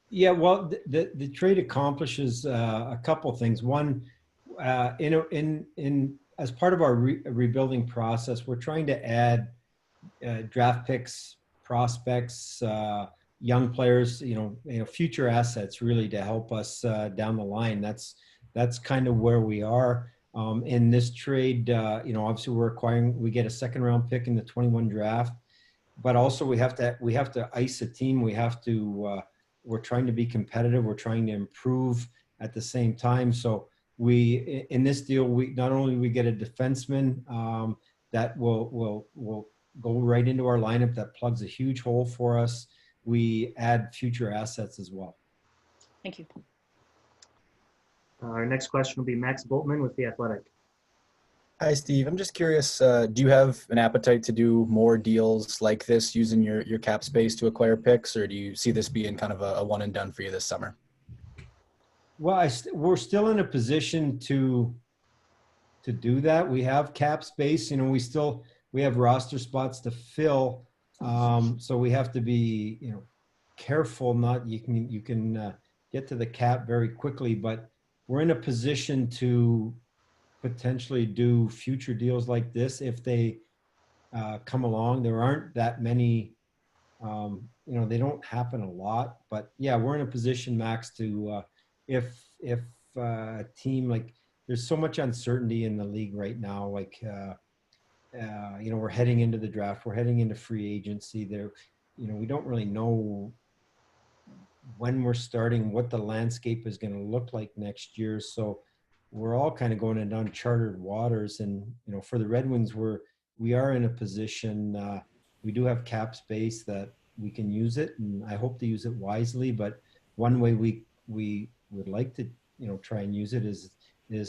Yeah, well, the trade accomplishes a couple things. One, in as part of our rebuilding process, we're trying to add draft picks, prospects, young players, future assets, really to help us down the line. That's kind of where we are in this trade. Obviously we get a second round pick in the 21 draft, but also we have to ice a team. We're trying to be competitive. We're trying to improve at the same time. So in this deal, we not only we get a defenseman that will go right into our lineup that plugs a huge hole for us. We add future assets as well. Thank you. Our next question will be Max Boltman with The Athletic. Hi, Steve. I'm just curious, do you have an appetite to do more deals like this using your cap space to acquire picks, or do you see this being kind of a one and done for you this summer? Well, we're still in a position to do that. We have cap space. We have roster spots to fill. So we have to be, careful. You can get to the cap very quickly, but we're in a position to potentially do future deals like this if they come along. There aren't that many, they don't happen a lot, but yeah, we're in a position, Max, to if a team, like, there's so much uncertainty in the league right now, like we're heading into the draft, we're heading into free agency there. We don't really know when we're starting, what the landscape is going to look like next year. So we're all kind of going into uncharted waters. And, for the Red Wings, we are in a position, we do have cap space that we can use it, and I hope to use it wisely. But one way we would like to, try and use it is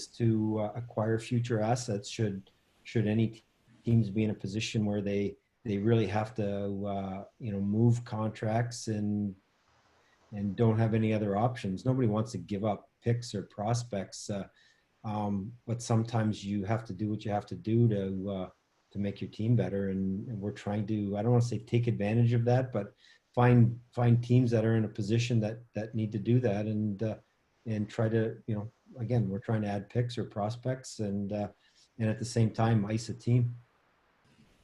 to acquire future assets should any teams be in a position where they really have to, move contracts and don't have any other options. Nobody wants to give up picks or prospects, but sometimes you have to do what you have to do to make your team better. And we're trying to, I don't want to say take advantage of that, but find teams that are in a position that need to do that, and try to, again, we're trying to add picks or prospects and at the same time ice a team.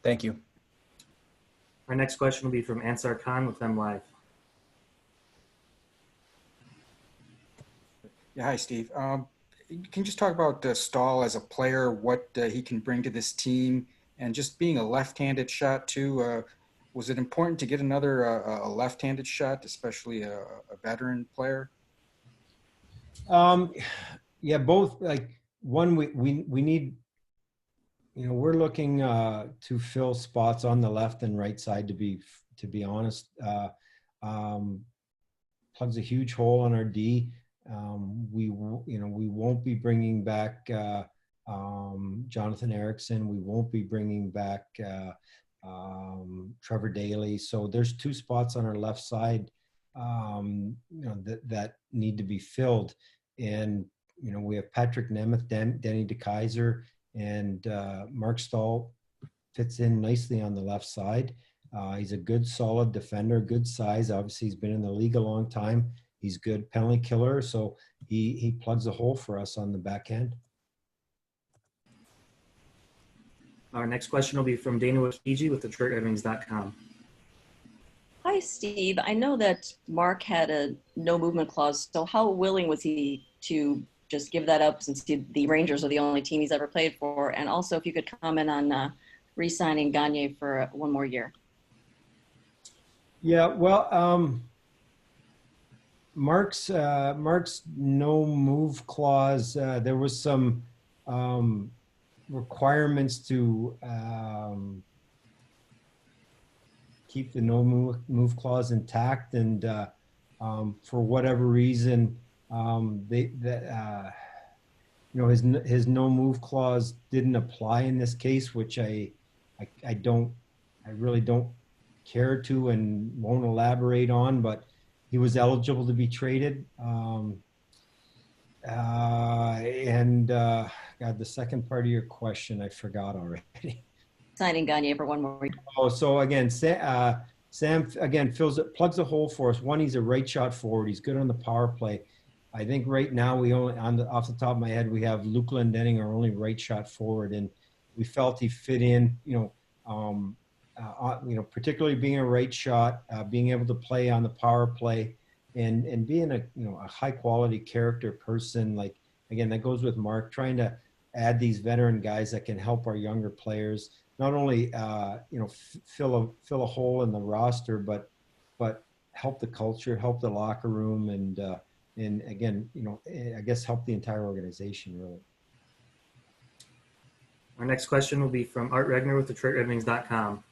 Thank you. Our next question will be from Ansar Khan with them Live. Yeah, hi, Steve. Can you just talk about Staal as a player, what he can bring to this team, and just being a left-handed shot too? Was it important to get another a left-handed shot, especially a veteran player? Yeah, both. Like, one, we need. We're looking to fill spots on the left and right side. To be honest, plugs a huge hole on our D. We won't be bringing back Jonathan Ericsson. We won't be bringing back Trevor Daley. So there's two spots on our left side, that need to be filled. And, we have Patrick Nemeth, Denny DeKeyser, and Marc Staal fits in nicely on the left side. He's a good, solid defender, good size. Obviously, he's been in the league a long time. He's good penalty killer, so he plugs a hole for us on the back end. Our next question will be from Dana Wakiji with DetroitRedWings.com. Hi, Steve. I know that Mark had a no movement clause, so how willing was he to just give that up, since the Rangers are the only team he's ever played for? And also, if you could comment on re-signing Gagne for one more year. Yeah, well, Mark's no move clause. There was some requirements to keep the no move clause intact, and for whatever reason, his no move clause didn't apply in this case, which I really don't care to and won't elaborate on, but he was eligible to be traded. God, the second part of your question, I forgot already. Signing Gagne for one more year. Oh, so again, Sam, again, plugs a hole for us. One, he's a right shot forward. He's good on the power play. I think right now we only, off the top of my head, we have Luke Glendening, our only right shot forward, and we felt he fit in. Particularly being a right shot, being able to play on the power play, and being a high quality character person. Like, again, that goes with Mark, trying to add these veteran guys that can help our younger players not only fill a hole in the roster, but help the culture, help the locker room, and again, I guess help the entire organization, really. Our next question will be from Art Regner with DetroitRedWings.com.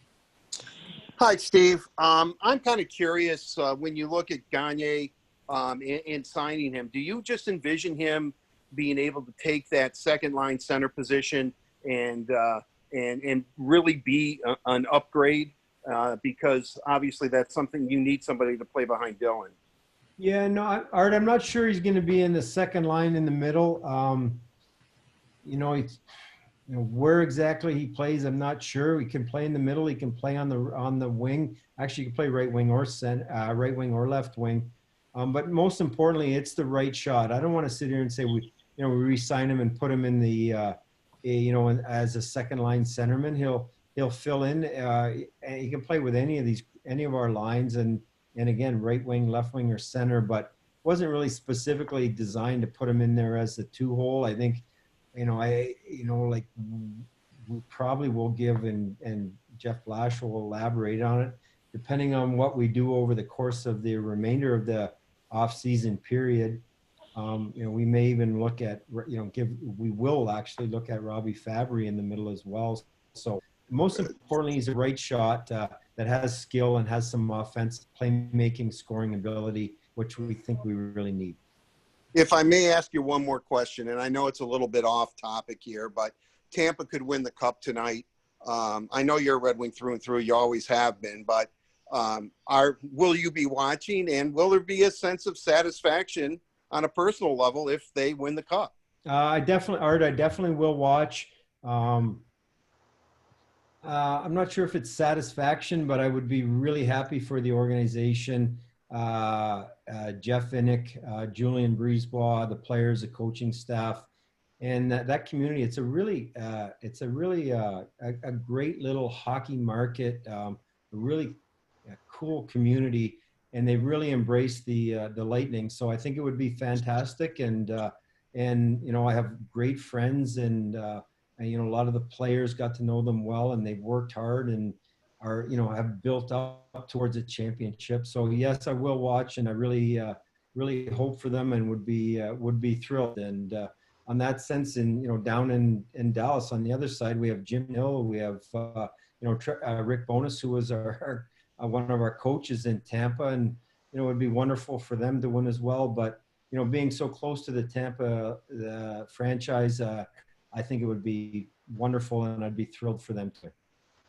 Hi, Steve. I'm kind of curious, when you look at Gagne and signing him, do you just envision him being able to take that second line center position and really be an upgrade? Because obviously that's something you need somebody to play behind Dylan. Yeah, no, Art, I'm not sure he's going to be in the second line in the middle. Where exactly he plays, I'm not sure. He can play in the middle. He can play on the wing. Actually, he can play right wing or left wing. But most importantly, it's the right shot. I don't want to sit here and say we re-sign him and put him in the as a second line centerman. He'll fill in. And he can play with any of our lines, and again, right wing, left wing, or center. But wasn't really specifically designed to put him in there as the 2-hole. I think. We probably will give, and Jeff Blash will elaborate on it, depending on what we do over the course of the remainder of the off-season period. We may even look at, we will actually look at Robbie Fabry in the middle as well. So most importantly, he's a right shot that has skill and has some offense, playmaking, scoring ability, which we think we really need. If I may ask you one more question, and I know it's a little bit off topic here, but Tampa could win the Cup tonight. I know you're a Red Wing through and through. You always have been, but will you be watching, and will there be a sense of satisfaction on a personal level if they win the Cup? I definitely will watch. I'm not sure if it's satisfaction, but I would be really happy for the organization. Jeff Vinnick, Julian Brisebois, the players, the coaching staff, and that community. It's a really a great little hockey market, a really cool community, and they really embraced the Lightning. So I think it would be fantastic, and I have great friends, and a lot of the players got to know them well, and they've worked hard and are have built up towards a championship. So yes, I will watch, and I really hope for them, and would be thrilled. And on that sense, down in Dallas on the other side, we have Jim Hill, we have Rick Bowness, who was our one of our coaches in Tampa, and it would be wonderful for them to win as well. But being so close to the Tampa franchise, I think it would be wonderful, and I'd be thrilled for them to.